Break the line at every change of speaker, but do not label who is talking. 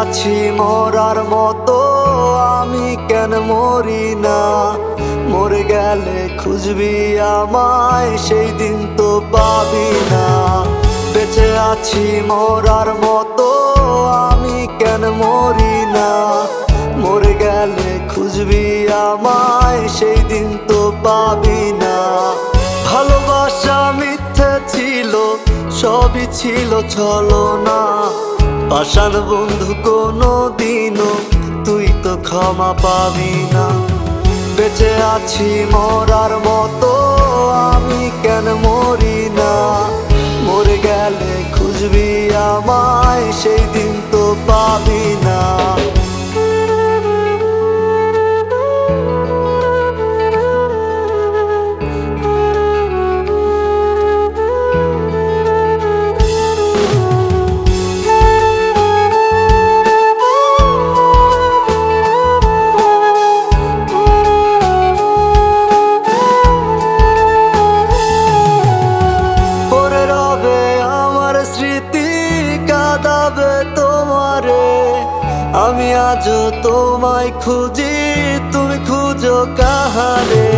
আছি মরার মতো, আমি কেন মরি না? মরে গেলে খুঁজবি আমায়, সেই দিন তো পাবি না। বেঁচে আছি মরার মতো, আমি কেন মরি না? মরে গেলে খুঁজবি আমায়, সেই দিন তো পাবি না। ভালোবাসা মিথ্যে ছিল, সবই ছিল ছলনা। পাষাণ বন্ধু কোনো দিনও তুই তো ক্ষমা পাবি না। বেঁচে আছি মরার মতো, আমি কেন মরি না? মরে গেলে খুঁজবি আমায়, সেই দিন তো পাবি না। কাঁদাবে তোমারে, আমি আজও তোমায় খুঁজি, তুমি খুঁজো কাহারে।